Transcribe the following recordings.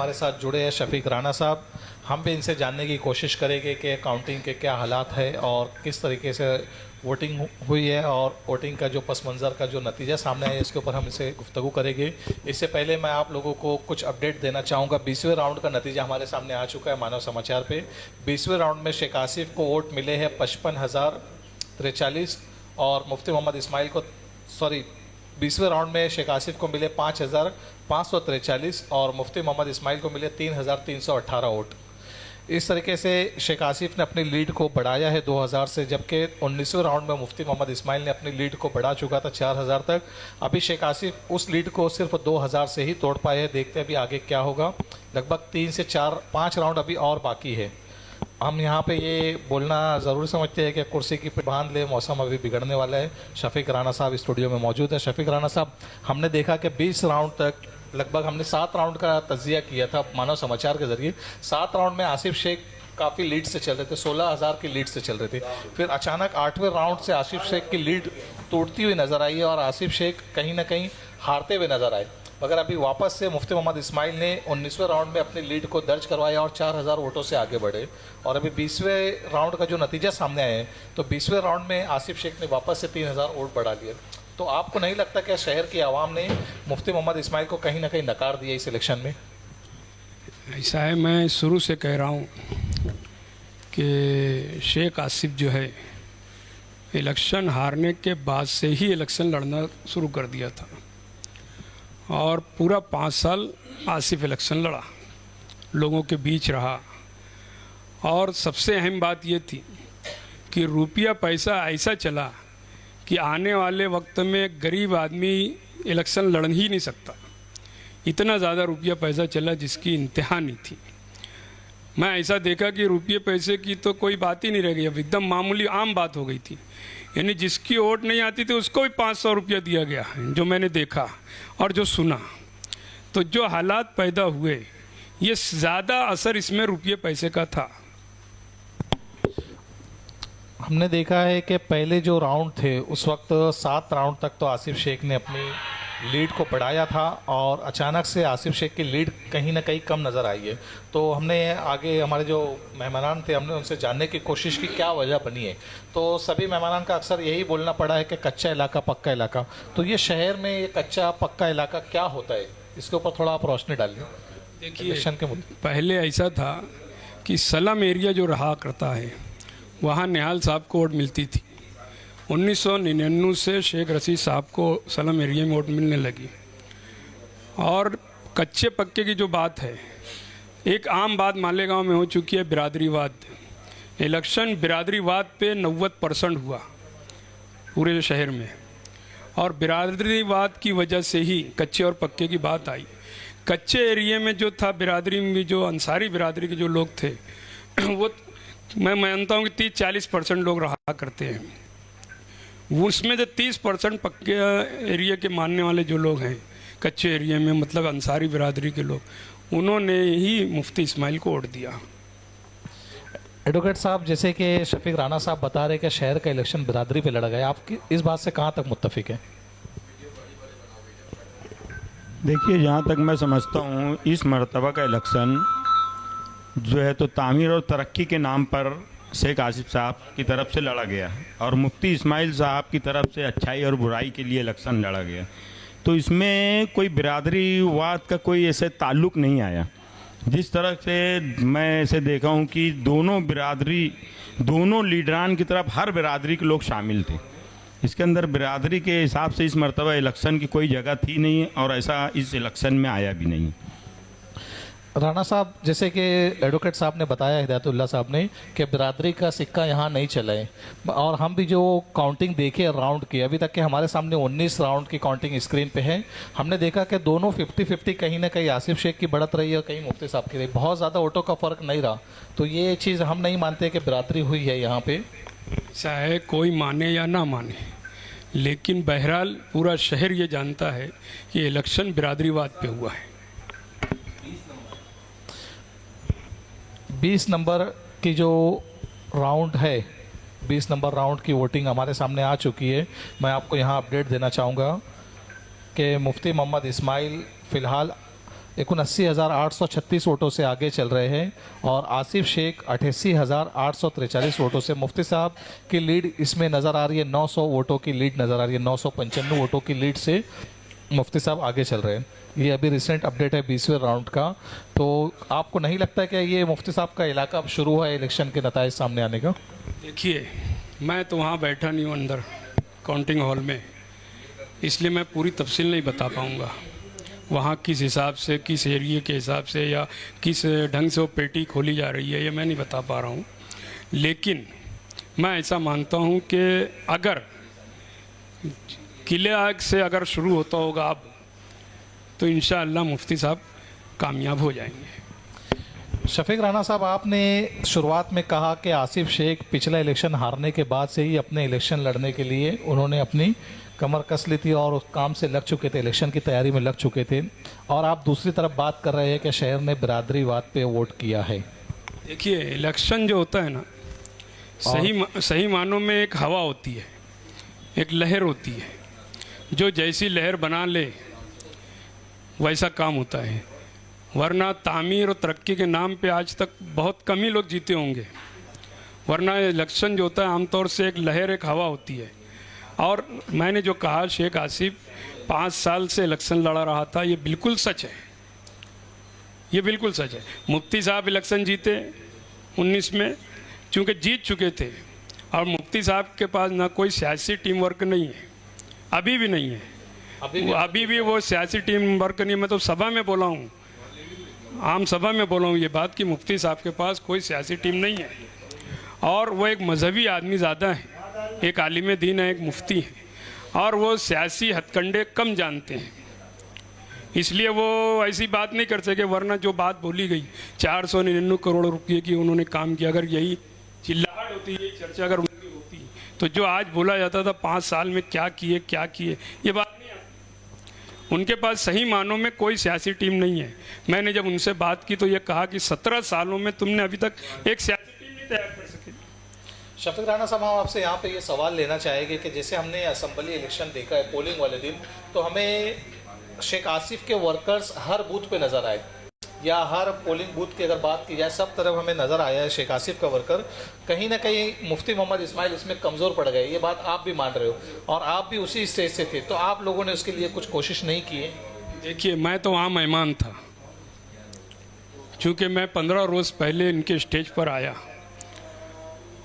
हमारे साथ जुड़े हैं शफीक राणा साहब। हम भी इनसे जानने की कोशिश करेंगे कि काउंटिंग के क्या हालात है और किस तरीके से वोटिंग हुई है और वोटिंग का जो पस मंज़र का जो नतीजा सामने आया है इसके ऊपर हम इनसे गुफ्तगू करेंगे। इससे पहले मैं आप लोगों को कुछ अपडेट देना चाहूँगा। 20वें राउंड का नतीजा हमारे सामने आ चुका है मानव समाचार पे। 20वें राउंड में शेख आसिफ को वोट मिले हैं 55,043 और मुफ्ती मोहम्मद इस्माइल को 20वें राउंड में शेख आसिफ को मिले 5,543 और मुफ्ती मोहम्मद इस्माइल को मिले 3,318 वोट। इस तरीके से शेख आसिफ ने अपनी लीड को बढ़ाया है 2,000 से, जबकि 19वें राउंड में मुफ्ती मोहम्मद इस्माइल ने अपनी लीड को बढ़ा चुका था 4,000 तक। अभी शेख आसिफ उस लीड को सिर्फ 2,000 से ही तोड़ पाए हैं। देखते हैं अभी आगे क्या होगा। लगभग 3 से 5 राउंड अभी और बाकी है। हम यहाँ पे ये बोलना ज़रूरी समझते हैं कि कुर्सी की बांध ले, मौसम अभी बिगड़ने वाला है। शफीक राणा साहब स्टूडियो में मौजूद है। शफीक राणा साहब, हमने देखा कि 20 राउंड तक लगभग हमने 7 राउंड का तज्जिया किया था मानव समाचार के ज़रिए। 7 राउंड में आसिफ शेख काफ़ी लीड से चल रहे थे, 16,000 की लीड से चल रहे थे। फिर अचानक 8वें राउंड से आसिफ शेख की लीड टूटती हुई नज़र आई है और आसिफ शेख कहीं ना कहीं हारते हुए नज़र आए। मगर अभी वापस से मुफ्ती मोहम्मद इस्माइल ने 19वें राउंड में अपनी लीड को दर्ज करवाया और 4,000 वोटों से आगे बढ़े। और अभी 20वें राउंड का जो नतीजा सामने आया है तो 20वें राउंड में आसिफ शेख ने वापस से 3,000 वोट बढ़ा लिए। तो आपको नहीं लगता कि शहर की आवाम ने मुफ्ती मोहम्मद इस्माइल को कहीं ना कहीं नकार दिया इस इलेक्शन में? ऐसा है, मैं शुरू से कह रहा हूँ कि शेख आसिफ जो है इलेक्शन हारने के बाद से ही इलेक्शन लड़ना शुरू कर दिया था और पूरा 5 साल आसिफ इलेक्शन लड़ा, लोगों के बीच रहा। और सबसे अहम बात ये थी कि रुपया पैसा ऐसा चला कि आने वाले वक्त में गरीब आदमी इलेक्शन लड़ ही नहीं सकता। इतना ज़्यादा रुपया पैसा चला जिसकी इंतहा नहीं थी। मैं ऐसा देखा कि रुपये पैसे की तो कोई बात ही नहीं रह गई, अब एकदम मामूली आम बात हो गई थी। यानी जिसकी वोट नहीं आती थी उसको भी 500 रुपया दिया गया, जो मैंने देखा और जो सुना। तो जो हालात पैदा हुए, ये ज़्यादा असर इसमें रुपये पैसे का था। हमने देखा है कि पहले जो राउंड थे उस वक्त 7 राउंड तक तो आसिफ शेख ने अपनी लीड को बढ़ाया था और अचानक से आसिफ शेख की लीड कहीं ना कहीं कम नज़र आई है। तो हमने आगे हमारे जो मेहमान थे हमने उनसे जानने की कोशिश की क्या वजह बनी है। तो सभी मेहमान का अक्सर यही बोलना पड़ा है कि कच्चा इलाका पक्का इलाका। तो ये शहर में ये कच्चा पक्का इलाका क्या होता है, इसके ऊपर थोड़ा आप रोशनी डालिए। देखिए, इलेक्शन के मुद्दे पहले ऐसा था कि स्लम एरिया जो रहा करता है वहाँ निहाल साहब को वोट मिलती थी। 1999 से शेख रशीद साहब को स्लम एरिया में वोट मिलने लगी। और कच्चे पक्के की जो बात है, एक आम बात मालेगांव में हो चुकी है, बिरादरीवाद। इलेक्शन बिरादरीवाद पे 90% हुआ पूरे शहर में और बिरादरीवाद की वजह से ही कच्चे और पक्के की बात आई। कच्चे एरिया में जो था बिरादरी में, जो अंसारी बिरादरी के जो लोग थे वो मैं मानता हूँ कि 30-40% लोग रहा करते हैं। उसमें जो 30% पक्के एरिया के मानने वाले जो लोग हैं कच्चे एरिया में, मतलब अंसारी बिरादरी के लोग, उन्होंने ही मुफ्ती इस्माइल को वोट दिया। एडवोकेट साहब, जैसे कि शफीक राणा साहब बता रहे कि शहर का इलेक्शन बिरादरी पे लड़ा गया, आपकी इस बात से कहाँ तक मुत्तफिक है? देखिए, जहाँ तक मैं समझता हूँ इस मरतबा का इलेक्शन जो है तो तामीर और तरक्की के नाम पर शेख आसिफ साहब की तरफ से लड़ा गया और मुफ्ती इस्माइल साहब की तरफ से अच्छाई और बुराई के लिए इलेक्शन लड़ा गया। तो इसमें कोई बिरादरीवाद का कोई ऐसे ताल्लुक़ नहीं आया। जिस तरह से मैं ऐसे देखा हूँ कि दोनों बिरादरी, दोनों लीडरान की तरफ हर बिरादरी के लोग शामिल थे। इसके अंदर बिरादरी के हिसाब से इस मरतबा इलेक्शन की कोई जगह थी नहीं और ऐसा इस इलेक्शन में आया भी नहीं। राणा साहब, जैसे कि एडवोकेट साहब ने बताया, हिदायतुल्लाह साहब ने, कि बिरादरी का सिक्का यहाँ नहीं चला है और हम भी जो काउंटिंग देखे राउंड की, अभी तक के हमारे सामने 19 राउंड की काउंटिंग स्क्रीन पे है। हमने देखा कि दोनों 50-50 कहीं ना कहीं आसिफ शेख की बढ़त रही है और कहीं मुफ्ती साहब की रही। बहुत ज़्यादा वोटों का फ़र्क नहीं रहा। तो ये चीज़ हम नहीं मानते कि बिरादरी हुई है यहाँ पे। चाहे कोई माने या ना माने, लेकिन बहरहाल पूरा शहर ये जानता है कि इलेक्शन बिरादरीवाद पे हुआ है। 20 नंबर की जो राउंड है, 20 नंबर राउंड की वोटिंग हमारे सामने आ चुकी है। मैं आपको यहाँ अपडेट देना चाहूँगा कि मुफ्ती मोहम्मद इस्माइल फ़िलहाल 79,836 वोटों से आगे चल रहे हैं और आसिफ शेख 88,843 वोटों से। मुफ्ती साहब की लीड इसमें नज़र आ रही है, 900 वोटों की लीड नज़र आ रही है, 995 वोटों की लीड से मुफ्ती साहब आगे चल रहे हैं। ये अभी रिसेंट अपडेट है 20वें राउंड का। तो आपको नहीं लगता है कि ये मुफ्ती साहब का इलाका अब शुरू हुआ है इलेक्शन के नताइज सामने आने का? देखिए, मैं तो वहाँ बैठा नहीं हूँ अंदर काउंटिंग हॉल में, इसलिए मैं पूरी तफसील नहीं बता पाऊँगा वहाँ किस हिसाब से, किस एरिए के हिसाब से या किस ढंग से वो पेटी खोली जा रही है, ये मैं नहीं बता पा रहा हूँ। लेकिन मैं ऐसा मानता हूँ कि अगर किले आग से अगर शुरू होता होगा अब, तो इंशाअल्लाह मुफ्ती साहब कामयाब हो जाएंगे। शफीक राणा साहब, आपने शुरुआत में कहा कि आसिफ शेख पिछला इलेक्शन हारने के बाद से ही अपने इलेक्शन लड़ने के लिए उन्होंने अपनी कमर कस ली थी और उस काम से लग चुके थे, इलेक्शन की तैयारी में लग चुके थे। और आप दूसरी तरफ बात कर रहे हैं कि शहर ने बिरादरीवाद पे वोट किया है। देखिए, इलेक्शन जो होता है ना, सही मानों में एक हवा होती है, एक लहर होती है, जो जैसी लहर बना ले वैसा काम होता है। वरना तामीर और तरक्की के नाम पे आज तक बहुत कम ही लोग जीते होंगे। वरना इलेक्शन जो होता है आमतौर से एक लहर, एक हवा होती है। और मैंने जो कहा, शेख आसिफ 5 साल से इलेक्शन लड़ा रहा था, ये बिल्कुल सच है, ये बिल्कुल सच है। मुफ्ती साहब इलेक्शन जीते 19 में, चूँकि जीत चुके थे, और मुफ्ती साहब के पास ना कोई सियासी टीम वर्क नहीं है, अभी भी नहीं है, अभी भी वो सियासी टीम वर्क नहीं। मैं तो सभा में बोला हूँ, आम सभा में बोला हूँ ये बात कि मुफ्ती साहब के पास कोई सियासी टीम नहीं है, और वो एक मजहबी आदमी ज़्यादा है, एक आलिम दीन है, एक मुफ्ती है, और वो सियासी हथकंडे कम जानते हैं, इसलिए वो ऐसी बात नहीं कर सके। वरना जो बात बोली गई 499 करोड़ रुपये की उन्होंने काम किया, अगर यही चिल्लाहट होती, यही चर्चा अगर उनकी होती, तो जो आज बोला जाता था 5 साल में क्या किए, ये बात नहीं आती। उनके पास सही मानों में कोई सियासी टीम नहीं है। मैंने जब उनसे बात की तो ये कहा कि 17 सालों में तुमने अभी तक एक सियासी टीम नहीं तैयार कर सके। शफीक राणा साहब, हम आपसे यहाँ पे ये सवाल लेना चाहेंगे कि जैसे हमने असम्बली इलेक्शन देखा है पोलिंग वाले दिन, तो हमें शेख आसिफ के वर्कर्स हर बूथ पे नज़र आए, या हर पोलिंग बूथ की अगर बात की जाए सब तरफ हमें नज़र आया है शेख आसिफ का वर्कर। कहीं ना कहीं मुफ्ती मोहम्मद इस्माइल इसमें कमज़ोर पड़ गए, ये बात आप भी मान रहे हो, और आप भी उसी स्टेज से थे, तो आप लोगों ने उसके लिए कुछ कोशिश नहीं की है? देखिए, मैं तो वहाँ मेहमान था, चूँकि मैं 15 रोज़ पहले इनके स्टेज पर आया,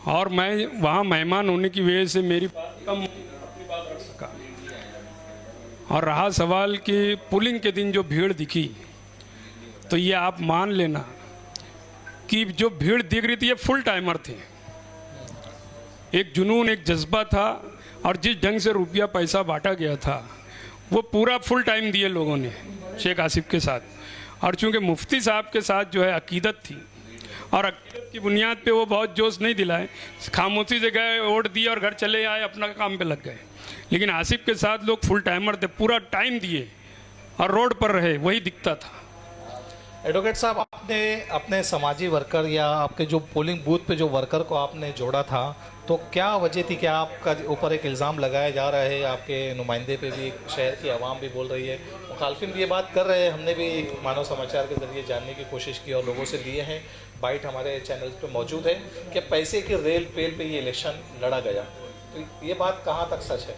और मैं वहाँ मेहमान होने की वजह से मेरी बात कम अपनी बात रख सका। और रहा सवाल कि पोलिंग के दिन जो भीड़ दिखी, तो ये आप मान लेना कि जो भीड़ दिख रही थी ये फुल टाइमर थे। एक जुनून, एक जज्बा था, और जिस ढंग से रुपया पैसा बांटा गया था वो पूरा फुल टाइम दिए लोगों ने शेख आसिफ के साथ। और चूँकि मुफ्ती साहब के साथ जो है अकीदत थी, और अकीदत की बुनियाद पे वो बहुत जोश नहीं दिलाए, खामोशी से गए, वोट दिए और घर चले आए, अपना काम पे लग गए। लेकिन आसिफ के साथ लोग फुल टाइमर थे, पूरा टाइम दिए और रोड पर रहे, वही दिखता था। एडवोकेट साहब, आपने अपने समाजी वर्कर या आपके जो पोलिंग बूथ पे जो वर्कर को आपने जोड़ा था, तो क्या वजह थी? क्या आपका ऊपर एक इल्ज़ाम लगाया जा रहा है, आपके नुमाइंदे पे भी, शहर की आवाम भी बोल रही है, मुखालफिन भी ये बात कर रहे हैं, हमने भी मानव समाचार के ज़रिए जानने की कोशिश की और लोगों से लिए हैं, बाइट हमारे चैनल पे मौजूद है, कि पैसे की रेल पेल पे ये इलेक्शन लड़ा गया, तो ये बात कहाँ तक सच है?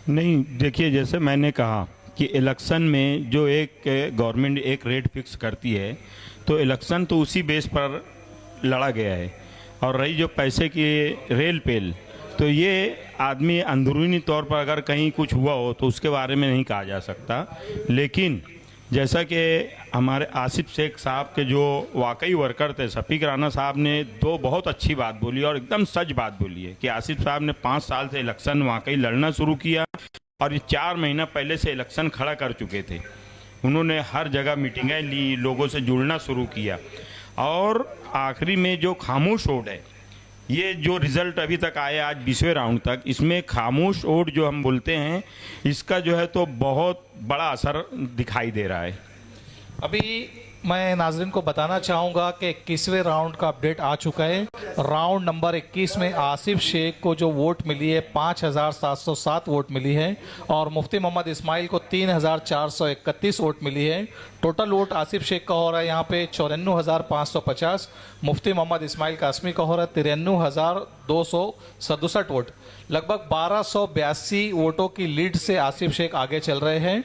नहीं, देखिए, जैसे मैंने कहा कि इलेक्शन में जो एक गवर्नमेंट एक रेट फिक्स करती है, तो इलेक्शन तो उसी बेस पर लड़ा गया है। और रही जो पैसे की रेल पेल, तो ये आदमी अंदरूनी तौर पर अगर कहीं कुछ हुआ हो तो उसके बारे में नहीं कहा जा सकता। लेकिन जैसा कि हमारे आसिफ शेख साहब के जो वाकई वर्कर थे, शफीक राणा साहब ने दो बहुत अच्छी बात बोली और एकदम सच बात बोली है कि आसिफ साहब ने 5 साल से इलेक्शन वाकई लड़ना शुरू किया, और ये 4 महीना पहले से इलेक्शन खड़ा कर चुके थे। उन्होंने हर जगह मीटिंगें ली, लोगों से जुड़ना शुरू किया, और आखिरी में जो खामोश वोट है, ये जो रिज़ल्ट अभी तक आया आज 20वें राउंड तक, इसमें खामोश वोट जो हम बोलते हैं, इसका जो है तो बहुत बड़ा असर दिखाई दे रहा है। अभी मैं नाजरीन को बताना चाहूँगा कि 21वें राउंड का अपडेट आ चुका है। राउंड नंबर 21 में आसिफ शेख को जो वोट मिली है 5,707 वोट मिली है और मुफ्ती मोहम्मद इस्माइल को 3,431 वोट मिली है। टोटल वोट आसिफ शेख का हो रहा है यहाँ पे 54,550, मुफ्ती मोहम्मद इस्माइल कासमी का हो रहा है 93,267 वोट। लगभग 1282 वोटों की लीड से आसिफ शेख आगे चल रहे हैं।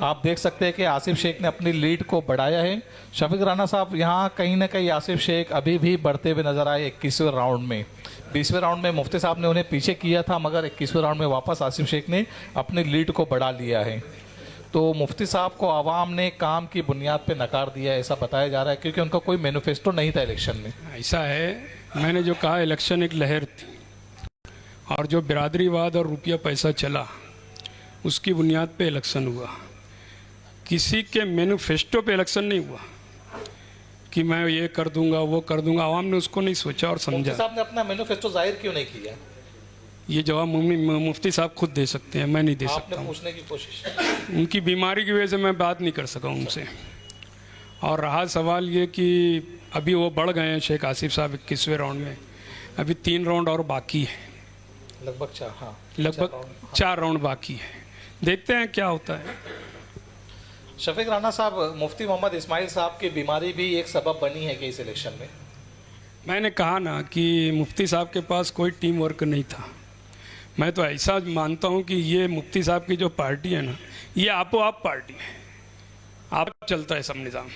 आप देख सकते हैं कि आसिफ शेख ने अपनी लीड को बढ़ाया है। शफीक राणा साहब, यहाँ कहीं ना कहीं आसिफ शेख अभी भी बढ़ते हुए नजर आए 21वें राउंड में। 20वें राउंड में मुफ्ती साहब ने उन्हें पीछे किया था, मगर 21वें राउंड में वापस आसिफ शेख ने अपनी लीड को बढ़ा लिया है। तो मुफ्ती साहब को आवाम ने काम की बुनियाद पर नकार दिया, ऐसा बताया जा रहा है, क्योंकि उनका कोई मैनिफेस्टो नहीं था इलेक्शन में। ऐसा है, मैंने जो कहा इलेक्शन एक लहर थी और जो बिरादरीवाद और रुपया पैसा चला उसकी बुनियाद पे इलेक्शन हुआ। किसी के मैनिफेस्टो पे इलेक्शन नहीं हुआ कि मैं ये कर दूंगा वो कर दूंगा। आवाम ने उसको नहीं सोचा और मुफ्ती समझा। साहब ने अपना मैनिफेस्टो जाहिर क्यों नहीं किया? ये जवाब मुफ्ती साहब खुद दे सकते हैं, मैं नहीं दे सकता आपने हूँ। पूछने की कोशिश। उनकी बीमारी की वजह से मैं बात नहीं कर सका उनसे। और रहा सवाल ये कि अभी वो बढ़ गए हैं शेख आसिफ साहब 21वें राउंड में, अभी 3 राउंड और बाकी है, लगभग 4 राउंड बाकी है। देखते हैं क्या होता है। शफीक राणा साहब, मुफ्ती मोहम्मद इस्माइल साहब की बीमारी भी एक सबब बनी है कि इस इलेक्शन में? मैंने कहा ना कि मुफ्ती साहब के पास कोई टीम वर्क नहीं था। मैं तो ऐसा मानता हूँ कि ये मुफ्ती साहब की जो पार्टी है ना, ये आपो आप पार्टी है, आप चलता है सब निज़ाम,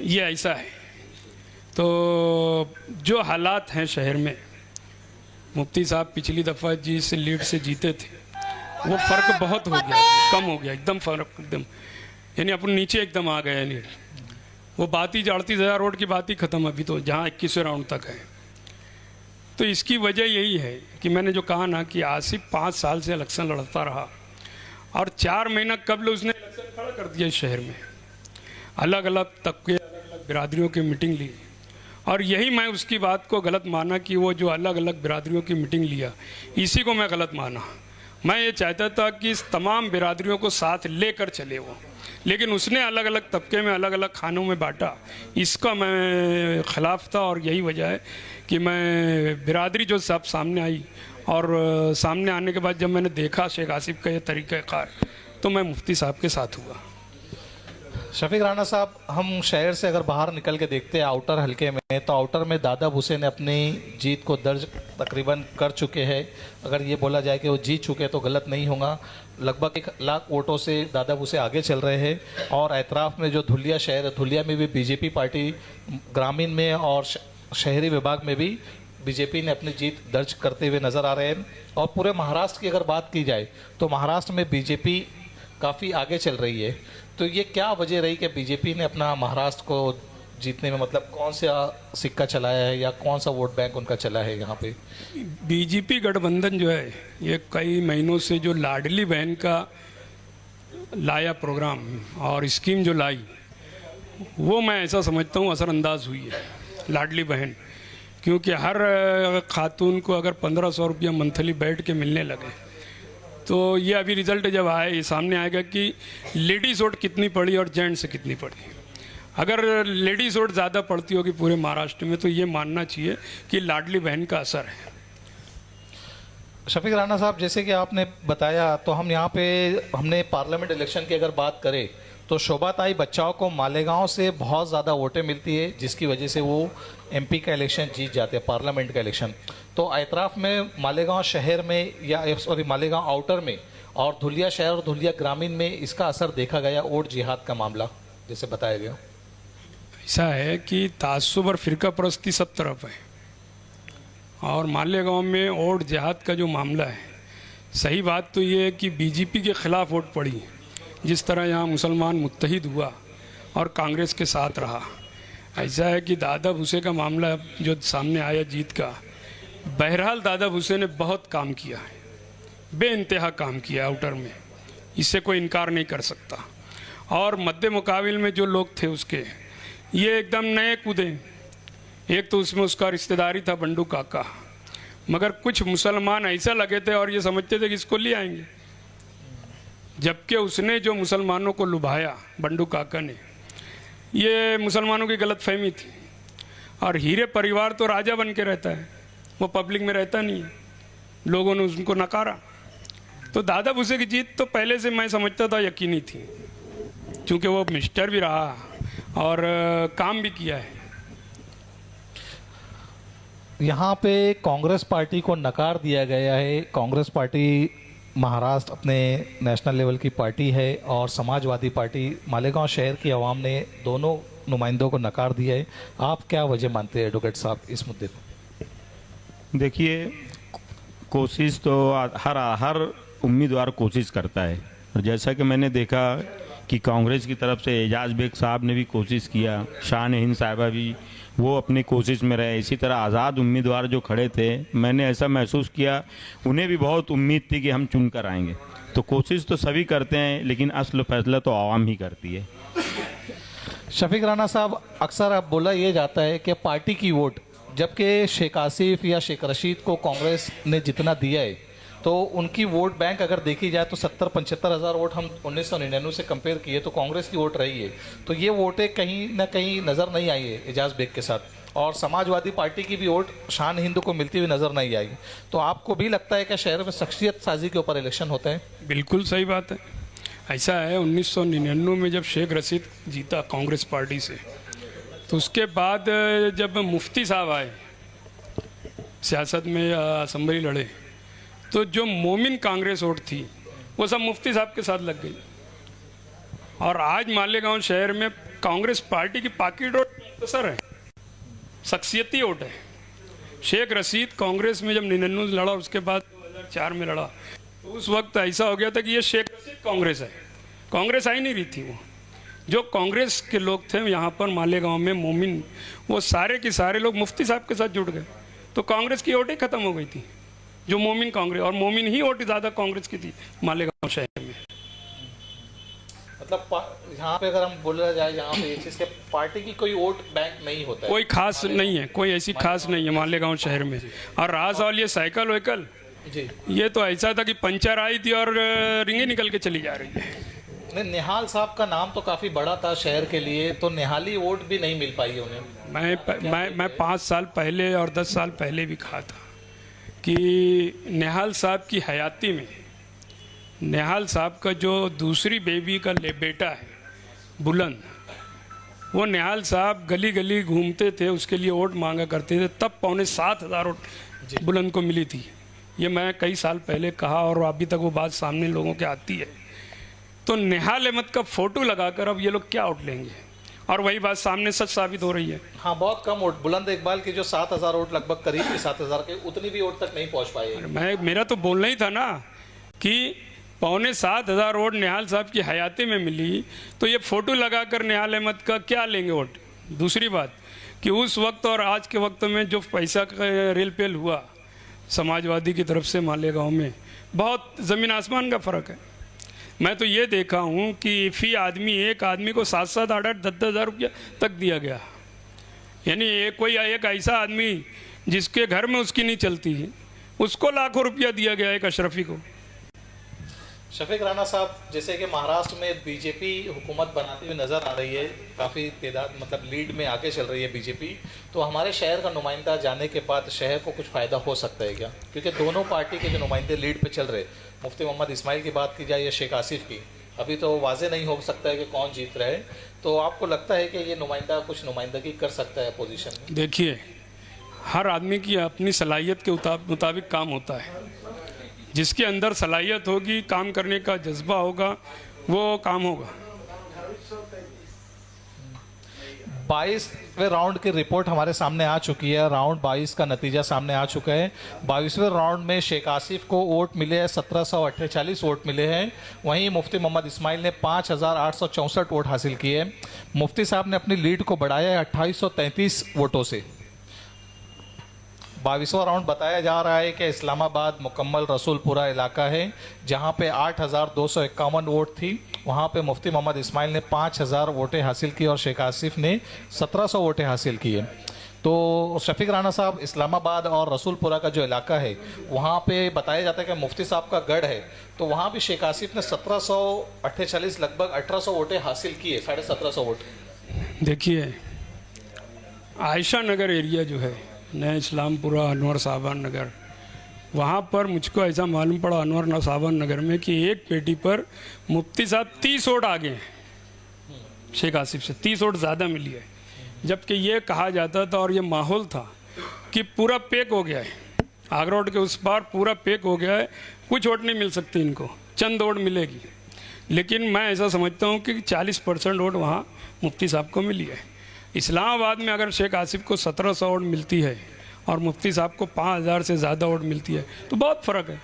ये ऐसा है। तो जो हालात हैं शहर में, मुफ्ती साहब पिछली दफ़ा जिस लीड से जीते थे वो फ़र्क बहुत हो गया, कम हो गया एकदम, फ़र्क एकदम, यानी अपन नीचे एकदम आ गए लीड। वो बात ही 38,000 वोट की बात ही ख़त्म अभी तो, जहाँ 21वें राउंड तक है। तो इसकी वजह यही है कि मैंने जो कहा ना कि आसिफ 5 साल से इलेक्शन लड़ता रहा और 4 महीना कबल उसने इलेक्शन खड़ा कर दिया इस शहर में। अलग अलग तबके, अलग अलग बिरादरियों की मीटिंग ली और यही मैं उसकी बात को गलत माना कि वो जो अलग अलग बिरादरियों की मीटिंग लिया, इसी को मैं गलत माना। मैं ये चाहता था कि इस तमाम बिरादरियों को साथ लेकर चले वो, लेकिन उसने अलग अलग तबके में अलग अलग खानों में बांटा, इसका मैं ख़िलाफ़ था। और यही वजह है कि मैं बिरादरी जो सब सामने आई और सामने आने के बाद जब मैंने देखा शेख आसिफ का ये तरीक़ाकार, तो मैं मुफ्ती साहब के साथ हुआ। शफीक राणा साहब, हम शहर से अगर बाहर निकल के देखते हैं आउटर हलके में, तो आउटर में दादा भूसे ने अपनी जीत को दर्ज तकरीबन कर चुके हैं। अगर ये बोला जाए कि वो जीत चुके तो गलत नहीं होगा। लगभग 1 लाख वोटों से दादा भूसे आगे चल रहे हैं। और एतराफ़ में जो धुलिया शहर है, धुलिया में भी बीजेपी पार्टी, ग्रामीण में और शहरी विभाग में भी बीजेपी ने अपनी जीत दर्ज करते हुए नज़र आ रहे हैं। और पूरे महाराष्ट्र की अगर बात की जाए तो महाराष्ट्र में बीजेपी काफ़ी आगे चल रही है। तो ये क्या वजह रही कि बीजेपी ने अपना महाराष्ट्र को जीतने में, मतलब कौन सा सिक्का चलाया है या कौन सा वोट बैंक उनका चला है यहाँ पे? बीजेपी गठबंधन जो है ये कई महीनों से जो लाडली बहन का लाया प्रोग्राम और स्कीम जो लाई, वो मैं ऐसा समझता हूँ असरअंदाज हुई है लाडली बहन। क्योंकि हर खातून को अगर 1500 रुपया मंथली बैठ के मिलने लगे, तो ये अभी रिजल्ट जब आए ये सामने आएगा कि लेडीज़ वोट कितनी पड़ी और जेंट्स कितनी पड़ी। अगर लेडीज़ वोट ज़्यादा पड़ती होगी पूरे महाराष्ट्र में, तो ये मानना चाहिए कि लाडली बहन का असर है। शफीक राणा साहब, जैसे कि आपने बताया, तो हम यहाँ पे हमने पार्लियामेंट इलेक्शन की अगर बात करें तो शोभाताई बच्चाओं को मालेगांव से बहुत ज़्यादा वोटें मिलती है, जिसकी वजह से वो एमपी का इलेक्शन जीत जाते हैं, पार्लियामेंट का इलेक्शन। तो एतराफ़ में मालेगांव शहर में या सॉरी मालेगांव आउटर में और धुलिया शहर और धुलिया ग्रामीण में इसका असर देखा गया, वोट जिहाद का मामला जैसे बताया गया। ऐसा है कि तासुब और फ़िरका परस्ती सब तरफ है और मालेगांव में वोट जिहाद का जो मामला है, सही बात तो ये है कि बीजेपी के ख़िलाफ़ वोट पड़ी, जिस तरह यहाँ मुसलमान मुत्तहिद हुआ और कांग्रेस के साथ रहा। ऐसा है कि दादा भूसे का मामला जो सामने आया जीत का, बहरहाल दादा भूसे ने बहुत काम किया है, बेइंतहा काम किया आउटर में, इससे कोई इनकार नहीं कर सकता। और मद्दे मुकाबिल में जो लोग थे उसके, ये एकदम नए कूदे। एक तो उसमें उसका रिश्तेदारी था बंडू काका, मगर कुछ मुसलमान ऐसा लगे थे और ये समझते थे कि इसको ले आएंगे, जबकि उसने जो मुसलमानों को लुभाया बंडू काका ने, ये मुसलमानों की गलत फहमी थी। और हीरे परिवार तो राजा बन के रहता है, वो पब्लिक में रहता नहीं है, लोगों ने उनको नकारा। तो दादा भूसे की जीत तो पहले से मैं समझता था यकीनी थी, क्योंकि वो मिनिस्टर भी रहा और काम भी किया है। यहाँ पे कांग्रेस पार्टी को नकार दिया गया है। कांग्रेस पार्टी महाराष्ट्र अपने नेशनल लेवल की पार्टी है और समाजवादी पार्टी मालेगांव शहर की आवाम ने दोनों नुमाइंदों को नकार दिया है। आप क्या वजह मानते हैं एडवोकेट साहब इस मुद्दे पर? देखिए, कोशिश तो हर उम्मीदवार कोशिश करता है, और जैसा कि मैंने देखा कि कांग्रेस की तरफ से एजाज बेग साहब ने भी कोशिश किया, शान हिंद साहिबा भी वो अपनी कोशिश में रहे। इसी तरह आज़ाद उम्मीदवार जो खड़े थे, मैंने ऐसा महसूस किया उन्हें भी बहुत उम्मीद थी कि हम चुन कर आएंगे। तो कोशिश तो सभी करते हैं, लेकिन असल फैसला तो आवाम ही करती है। शफीक राणा साहब, अक्सर अब बोला ये जाता है कि पार्टी की वोट, जबकि शेख आसिफ या शेख रशीद को कांग्रेस ने जितना दिया है तो उनकी वोट बैंक अगर देखी जाए तो 70-75 हज़ार वोट हम 1999 से कंपेयर किए तो कांग्रेस की वोट रही है। तो ये वोटें कहीं ना कहीं नज़र नहीं आई है एजाज बेग के साथ, और समाजवादी पार्टी की भी वोट शान हिंद को मिलती हुई नज़र नहीं आई। तो आपको भी लगता है कि शहर में शख्सियत साजी के ऊपर इलेक्शन होता है? बिल्कुल सही बात है। ऐसा है, 1999 में जब शेख रशीद जीता कांग्रेस पार्टी से, तो उसके बाद जब मुफ्ती साहब आए सियासत में, असम्बली लड़े, तो जो मोमिन कांग्रेस वोट थी वो सब मुफ्ती साहब के साथ लग गई। और आज मालेगांव शहर में कांग्रेस पार्टी की पाकिट वोट मुख्तसर है, शख्सियती वोट है। शेख रशीद कांग्रेस में जब 99 लड़ा, उसके बाद 2004 में लड़ा, तो उस वक्त ऐसा हो गया था कि ये शेख रशीद कांग्रेस है, कांग्रेस आई नहीं रही थी। वो जो कांग्रेस के लोग थे यहाँ पर मालेगांव में मोमिन, वो सारे के सारे लोग मुफ्ती साहब के साथ जुड़ गए, तो कांग्रेस की वोट ही खत्म हो गई थी। जो मोमिन कांग्रेस, और मोमिन ही वोट ज़्यादा कांग्रेस की थी मालेगांव शहर में। मतलब यहाँ पे अगर हम बोला जाए, यहाँ पे इस चीज़ के पार्टी की कोई वोट बैंक नहीं होता है, कोई खास नहीं है, कोई ऐसी खास नहीं है मालेगांव शहर में। और रहा सवाल ये साइकिल वाइकल, जी, ये तो ऐसा था कि पंचर आई थी और रिंगे निकल के चली जा रही है। निहाल साहब का नाम तो काफ़ी बड़ा था शहर के लिए, तो निहाली वोट भी नहीं मिल पाई उन्हें। मैं 5 साल पहले और 10 साल पहले भी कहा था कि निहाल साहब की हयाती में, निहाल साहब का जो दूसरी बेबी का बेटा है बुलंद, वो निहाल साहब गली गली घूमते थे, उसके लिए वोट मांगा करते थे, तब 7,500 वोट बुलंद को मिली थी। ये मैं कई साल पहले कहा और अभी तक वो बात सामने लोगों के आती है। तो निहाल अहमद का फोटो लगाकर अब ये लोग क्या वोट लेंगे, और वही बात सामने सच साबित हो रही है। हाँ, बहुत कम वोट, बुलंद इकबाल की जो 7,000 वोट लगभग करीब 7,000 के, उतनी भी वोट तक नहीं पहुंच पाए। मेरा तो बोलना ही था ना कि 7,500 वोट निहाल साहब की हयाती में मिली, तो ये फोटो लगाकर निहाल अहमद का क्या लेंगे वोट। दूसरी बात कि उस वक्त और आज के वक्त में जो पैसा का रेल पेल हुआ समाजवादी की तरफ से मालेगांव में, बहुत ज़मीन आसमान का फ़र्क है। मैं तो ये देखा हूँ कि फी आदमी, एक आदमी को 7-7, 8-8, 10-10 हज़ार रुपया तक दिया गया। यानी कोई एक ऐसा आदमी जिसके घर में उसकी नहीं चलती है, उसको लाखों रुपया दिया गया एक अशरफी को। शफीक राणा साहब, जैसे कि महाराष्ट्र में बीजेपी हुकूमत बनाती हुई नज़र आ रही है, काफ़ी तादाद मतलब लीड में आगे चल रही है बीजेपी, तो हमारे शहर का नुमाइंदा जाने के बाद शहर को कुछ फ़ायदा हो सकता है क्या? क्योंकि दोनों पार्टी के जो नुमाइंदे लीड पे चल रहे, मुफ्ती मोहम्मद इस्माइल की बात की जाए या शेख आसिफ की, अभी तो वाजे नहीं हो सकता है कि कौन जीत रहा है। तो आपको लगता है कि ये नुमाइंदा कुछ नुमाइंदगी कर सकता है अपोजिशन में? देखिए, हर आदमी की अपनी सलाहियत के मुताबिक काम होता है। जिसके अंदर सलाहियत होगी, काम करने का जज्बा होगा, वो काम होगा। 22वें राउंड की रिपोर्ट हमारे सामने आ चुकी है। राउंड 22 का नतीजा सामने आ चुका है। 22वें राउंड में शेख आसिफ को वोट मिले हैं, 1748 वोट मिले हैं। वहीं मुफ्ती मोहम्मद इस्माइल ने 5,864 वोट हासिल किए। मुफ्ती साहब ने अपनी लीड को बढ़ाया है 2833 वोटों से। 22वां राउंड बताया जा रहा है कि इस्लामाबाद मुकम्मल रसूलपुरा इलाका है, जहां पे 8,251 वोट थी। वहां पे मुफ्ती मोहम्मद इस्माइल ने 5,000 वोटें हासिल की और शेख आसिफ ने 1,700 वोटें हासिल किए। तो शफीक राणा साहब, इस्लामाबाद और रसूलपुरा का जो इलाका है, वहाँ पे बताया जाता है कि मुफ्ती साहब का गढ़ है, तो वहाँ भी शेख आसिफ ने 1748 लगभग 1,800 वोटें हासिल किए, 1,750 वोट। देखिए, आयशा नगर एरिया जो है, नया इस्लामपुरा, अनवर साहबान नगर, वहाँ पर मुझको ऐसा मालूम पड़ा अनवर साहबान नगर में कि एक पेटी पर मुफ्ती साहब 30 वोट आगे हैं शेख आसिफ से, 30 वोट ज़्यादा मिली है। जबकि ये कहा जाता था और ये माहौल था कि पूरा पैक हो गया है, आगरा रोड के उस पार पूरा पैक हो गया है, कुछ वोट नहीं मिल सकती इनको, चंद वोट मिलेगी। लेकिन मैं ऐसा समझता हूँ कि 40% वोट वहाँ मुफ्ती साहब को मिली है। इस्लामाबाद में अगर शेख आसिफ को 1700 वोट मिलती है और मुफ्ती साहब को 5000 से ज़्यादा वोट मिलती है तो बहुत फ़र्क है।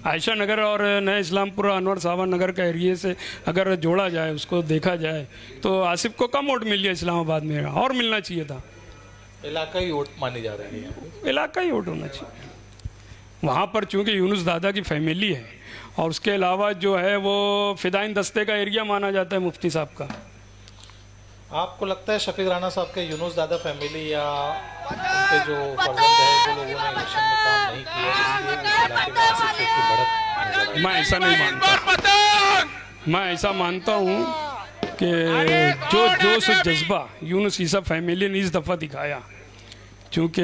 आयशा नगर और नया इस्लामपुरा, अनवर साहबान नगर का एरिए से अगर जोड़ा जाए, उसको देखा जाए तो आसिफ को कम वोट मिली है इस्लामाबाद में, और मिलना चाहिए था। इलाकाई वोट मानी जा रही है, इलाकाई वोट होना चाहिए वहाँ पर, चूँकि यूनुस दादा की फैमिली है और उसके अलावा जो है वो फिदाइन दस्ते का एरिया माना जाता है मुफ्ती साहब का। आपको लगता है शफीक राणा साहब के यूनुस दादा फैमिली या उनके जो फर्जंद है वो लोगों ने इलेक्शन में काम नहीं किया इसलिए इस इलाके में आसिफ शेख की बढ़त? मैं ऐसा नहीं मानता। मैं ऐसा मानता हूँ कि जो जोश जज्बा यूनुस ईसा फैमिली ने इस दफ़ा दिखाया, क्योंकि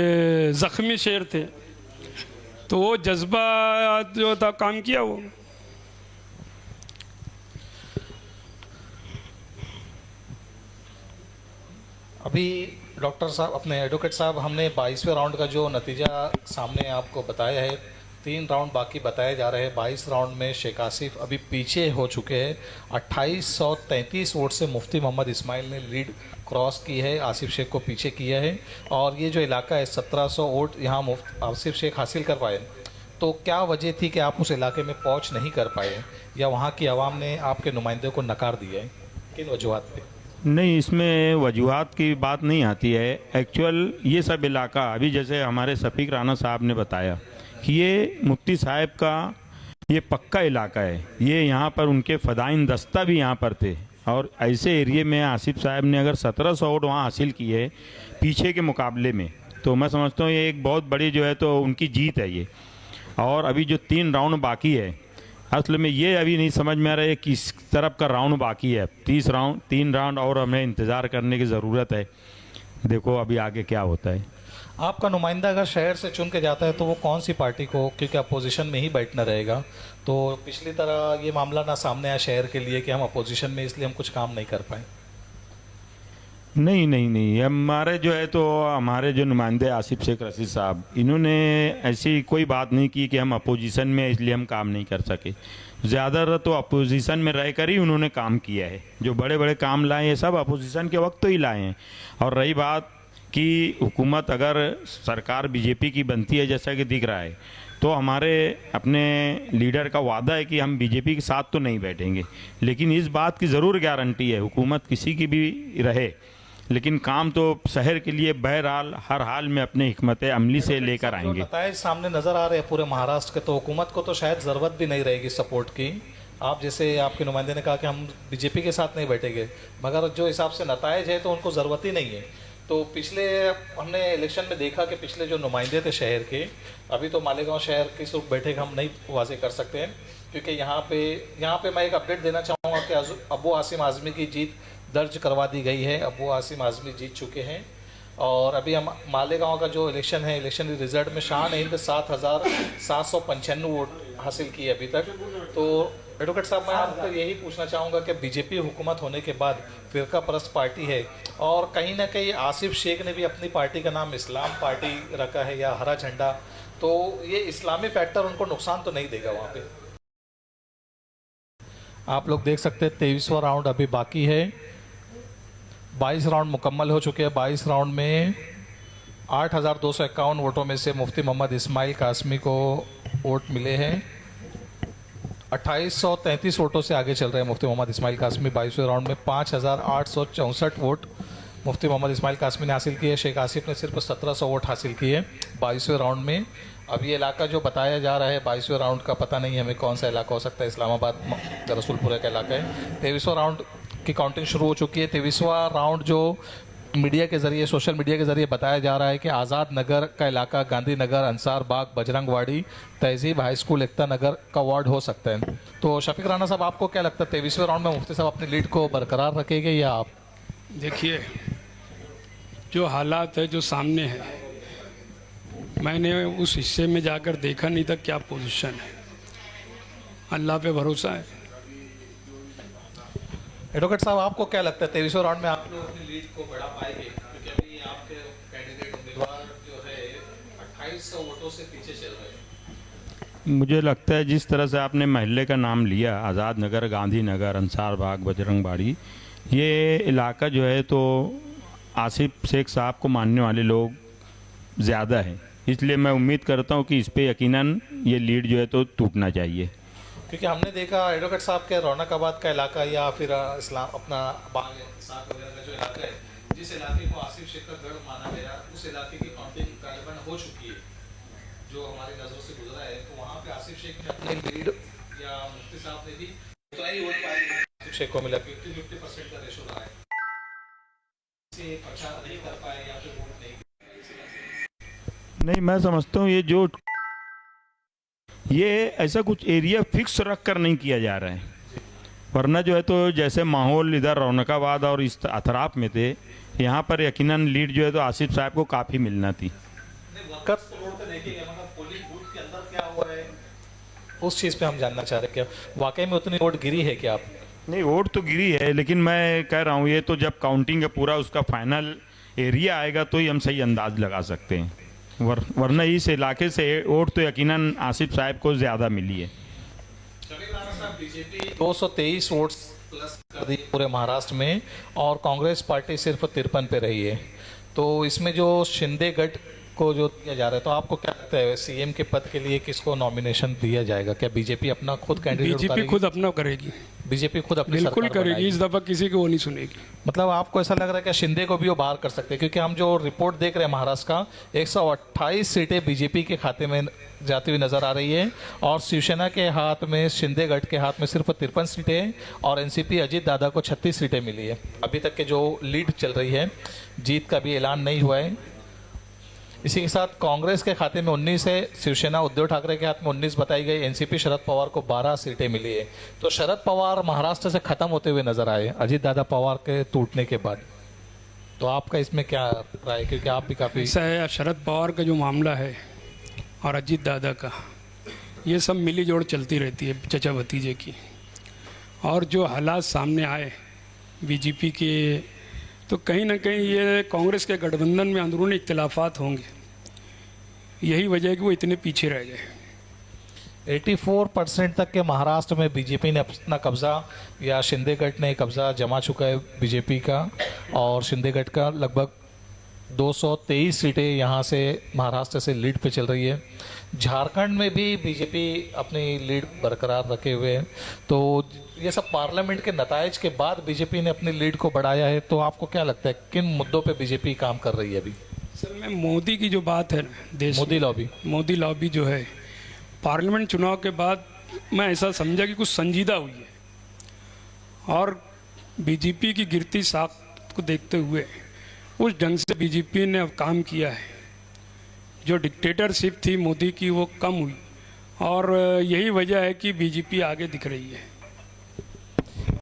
ज़ख्मी शेर थे तो वो जज्बा जो था काम किया वो। अभी डॉक्टर साहब, अपने एडवोकेट साहब, हमने 22वें राउंड का जो नतीजा सामने आपको बताया है, 3 राउंड बाकी बताए जा रहे हैं। 22 राउंड में शेख आसिफ अभी पीछे हो चुके हैं। 2833 वोट से मुफ्ती मोहम्मद इस्माइल ने लीड क्रॉस की है, आसिफ शेख को पीछे किया है। और ये जो इलाका है 1700 वोट यहाँ आसिफ शेख हासिल कर पाए। तो क्या वजह थी कि आप उस इलाके में पहुँच नहीं कर पाए, या वहाँ की आवाम ने आपके नुमाइंदे को नकार दिया है? किन वजूहत पे? नहीं, इसमें वजूहात की बात नहीं आती है। एक्चुअल ये सब इलाका, अभी जैसे हमारे शफीक राणा साहब ने बताया कि ये मुफ्ती साहब का ये पक्का इलाका है, ये यहाँ पर उनके फ़दाइन दस्ता भी यहाँ पर थे। और ऐसे एरिए में आसिफ साहब ने अगर 1700 वोट वहाँ हासिल किए पीछे के मुकाबले में, तो मैं समझता हूँ ये एक बहुत बड़ी जो है तो उनकी जीत है ये। और अभी जो 3 राउंड बाकी है, असल में ये अभी नहीं समझ में आ रहा है किस तरफ का राउंड बाकी है। 3 राउंड और हमें इंतज़ार करने की ज़रूरत है। देखो अभी आगे क्या होता है। आपका नुमाइंदा अगर शहर से चुन के जाता है तो वो कौन सी पार्टी को, क्योंकि अपोजिशन में ही बैठना रहेगा, तो पिछली तरह ये मामला ना सामने आया शहर के लिए कि हम अपोजिशन में इसलिए हम कुछ काम नहीं कर पाए? नहीं, हमारे जो है तो हमारे जो नुमाइंदे आसिफ शेख रशीद साहब, इन्होंने ऐसी कोई बात नहीं की कि हम अपोजिशन में इसलिए हम काम नहीं कर सके। ज़्यादातर तो अपोजिशन में रहकर ही उन्होंने काम किया है। जो बड़े बड़े काम लाए हैं सब अपोजिशन के वक्त तो ही लाए हैं। और रही बात कि हुकूमत अगर सरकार बीजेपी की बनती है जैसा कि दिख रहा है, तो हमारे अपने लीडर का वादा है कि हम बीजेपी के साथ तो नहीं बैठेंगे, लेकिन इस बात की ज़रूर गारंटी है हुकूमत किसी की भी रहे, लेकिन काम तो शहर के लिए बहरहाल हर हाल में अपने हिकमत अमली से लेकर आएंगे। नताइज सामने नज़र आ रहे हैं पूरे महाराष्ट्र के, तो हुकूमत को तो शायद ज़रूरत भी नहीं रहेगी सपोर्ट की। आप जैसे आपके नुमाइंदे ने कहा कि हम बीजेपी के साथ नहीं बैठेंगे, मगर जो हिसाब से नताइज है तो उनको ज़रूरत ही नहीं है। तो पिछले हमने इलेक्शन में देखा कि पिछले जो नुमाइंदे थे शहर के, अभी तो मालेगांव शहर की सिर्फ बैठक हम नहीं वाजे कर सकते हैं, क्योंकि यहाँ पे मैं एक अपडेट देना चाहूँगा कि अबू आसिम आज़मी की जीत दर्ज करवा दी गई है। अबू आसिम आज़मी जीत चुके हैं। और अभी हम मालेगांव का जो इलेक्शन है, इलेक्शन रिजल्ट में शान हिंद 7795 वोट हासिल किए अभी तक। तो एडवोकेट साहब, मैं आपको यही पूछना चाहूँगा कि बीजेपी हुकूमत होने के बाद फ़िरका परस्त पार्टी है, और कहीं ना कहीं आसिफ शेख ने भी अपनी पार्टी का नाम इस्लाम पार्टी रखा है या हरा झंडा, तो ये इस्लामी फैक्टर उनको नुकसान तो नहीं देगा वहाँ पे? आप लोग देख सकते हैं 23वां राउंड अभी बाकी है। 22 राउंड मुकम्मल हो चुके हैं। 22 राउंड में 8251 वोटों में से मुफ्ती मोहम्मद इस्माइल कासमी को वोट मिले हैं। 2833 वोटों से आगे चल रहे हैं मुफ्ती मोहम्मद इस्माइल कासमी। 22वें राउंड में 5864 वोट मुफ्ती मोहम्मद इस्माइल कासमी ने हासिल किए। शेख आसिफ ने सिर्फ 1700 वोट हासिल किए 22वें राउंड में। अब ये इलाका जो बताया जा रहा है 22वें राउंड का पता नहीं हमें कौन सा इलाका हो सकता है, इस्लामाबाद रसूलपुरा का इलाका है। 23वां राउंड की काउंटिंग शुरू हो चुकी है। 23वां राउंड जो मीडिया के ज़रिए, सोशल मीडिया के ज़रिए बताया जा रहा है कि आज़ाद नगर का इलाका, गांधी नगर, अंसार बाग, बजरंगवाड़ी, तहजीब हाई स्कूल, एकता नगर का वार्ड हो सकता है। तो शफीक राणा साहब, आपको क्या लगता है 23वें राउंड में मुफ्ती साहब अपनी लीड को बरकरार रखेंगे या आप? देखिए, जो हालात है जो सामने है, मैंने उस हिस्से में जाकर देखा नहीं था क्या पोजीशन है। अल्लाह पे भरोसा है। एडवोकेट साहब, आपको क्या लगता है 23वें राउंड में आप लोग अपनी लीड को बढ़ा पाएंगे? क्योंकि अभी आपके कैंडिडेट उम्मीदवार जो है 2800 वोटों से पीछे चल रहे हैं। मुझे लगता है जिस तरह से आपने महल्ले का नाम लिया, आज़ाद नगर, गांधी नगर, अंसार बाग, बजरंगबाड़ी, ये इलाका जो है तो आसिफ शेख साहब को मानने वाले लोग ज़्यादा हैं, इसलिए मैं उम्मीद करता हूँ कि इस पे यकीनन ये लीड जो है तो टूटना चाहिए। क्योंकि हमने देखा एडवोकेट साहब के रौनकाबाद का इलाका या फिर इस्लाम अपना बाग साग वगैरह का जो इलाका है, जिस इलाके को आसिफ शेख का गढ़ माना गया, उस इलाके की काउंटिंग तालिबान हो चुकी है जो हमारी नज़रों से गुजरा है। तो वहाँ पे आसिफ शेख ने अपनी लीड या मुफ्ती साहब ने भी तो ही वोट पाए, आसिफ शेख को मिला 50% का रेशो रहा है, इसे प्रचार नहीं कर पाए या फिर वोट नहीं। नहीं, मैं समझता हूँ ये ऐसा कुछ एरिया फिक्स रख कर नहीं किया जा रहा है, वरना जो है तो जैसे माहौल इधर रौनकाबाद और इस अतराफ में थे, यहाँ पर यकीनन लीड जो है तो आसिफ साहब को काफ़ी मिलना थी। वर्कर्स रोड पे देखेंगे, मतलब पोलिंग बूथ के अंदर क्या हुआ है उस चीज़ पे हम जानना चाह रहे हैं, क्या वाकई में उतनी वोट गिरी है क्या? आप नहीं, वोट तो गिरी है, लेकिन मैं कह रहा हूँ ये तो जब काउंटिंग का पूरा उसका फाइनल एरिया आएगा तो ही हम सही अंदाज लगा सकते हैं, वरना इस इलाके से वोट तो यकीनन आसिफ साहब को ज़्यादा मिली है। बीजेपी 223 वोट्स प्लस कर दी पूरे महाराष्ट्र में और कांग्रेस पार्टी सिर्फ 53 पे रही है। तो इसमें जो शिंदे गढ़ को जो दिया जा रहा है, तो आपको क्या लगता है सीएम के पद के लिए किसको नॉमिनेशन दिया जाएगा? क्या बीजेपी अपना खुद कैंडिडेट बीजेपी खुद अपना करेगी, बीजेपी खुद अपनी बिल्कुल सरकार करेगी, बनाएगी? इस दफा किसी को वो नहीं सुनेगी। मतलब आपको ऐसा लग रहा है कि शिंदे को भी वो बाहर कर सकते हैं? क्योंकि हम जो रिपोर्ट देख रहे हैं महाराष्ट्र का, 128 सीटें बीजेपी के खाते में जाती हुई नजर आ रही है और शिवसेना के हाथ में, शिंदे गढ़ के हाथ में सिर्फ 53 सीटें और एनसीपी अजीत दादा को 36 सीटें मिली है। अभी तक के जो लीड चल रही है, जीत का भी ऐलान नहीं हुआ है। इसी के साथ कांग्रेस के खाते में 19 है, शिवसेना उद्धव ठाकरे के हाथ में 19 बताई गई, एनसीपी शरद पवार को 12 सीटें मिली है। तो शरद पवार महाराष्ट्र से खत्म होते हुए नजर आए अजीत दादा पवार के टूटने के बाद। तो आपका इसमें क्या राय? क्योंकि आप भी काफ़ी ऐसा है, शरद पवार का जो मामला है और अजीत दादा का, ये सब मिली जोड़ चलती रहती है चचा भतीजे की। और जो हालात सामने आए बीजेपी के, तो कहीं ना कहीं ये कांग्रेस के गठबंधन में अंदरूनी इख्तिलाफात होंगे, यही वजह है कि वो इतने पीछे रह गए। 84% तक के महाराष्ट्र में बीजेपी ने अपना कब्जा या शिंदे गढ़ ने कब्जा जमा चुका है बीजेपी का, और शिंदे गढ़ का लगभग 223 सीटें यहाँ से महाराष्ट्र से लीड पे चल रही है। झारखंड में भी बीजेपी अपनी लीड बरकरार रखे हुए है। तो ये सब पार्लियामेंट के नतायज के बाद बीजेपी ने अपनी लीड को बढ़ाया है। तो आपको क्या लगता है किन मुद्दों पे बीजेपी काम कर रही है अभी? सर, मैं मोदी की जो बात है देश में, मोदी लॉबी जो है, पार्लियामेंट चुनाव के बाद मैं ऐसा समझा कि कुछ संजीदा हुई है और बीजेपी की गिरती साख को देखते हुए उस ढंग से बीजेपी ने अब काम किया है। जो डिक्टेटरशिप थी मोदी की वो कम हुई और यही वजह है कि बीजेपी आगे दिख रही है।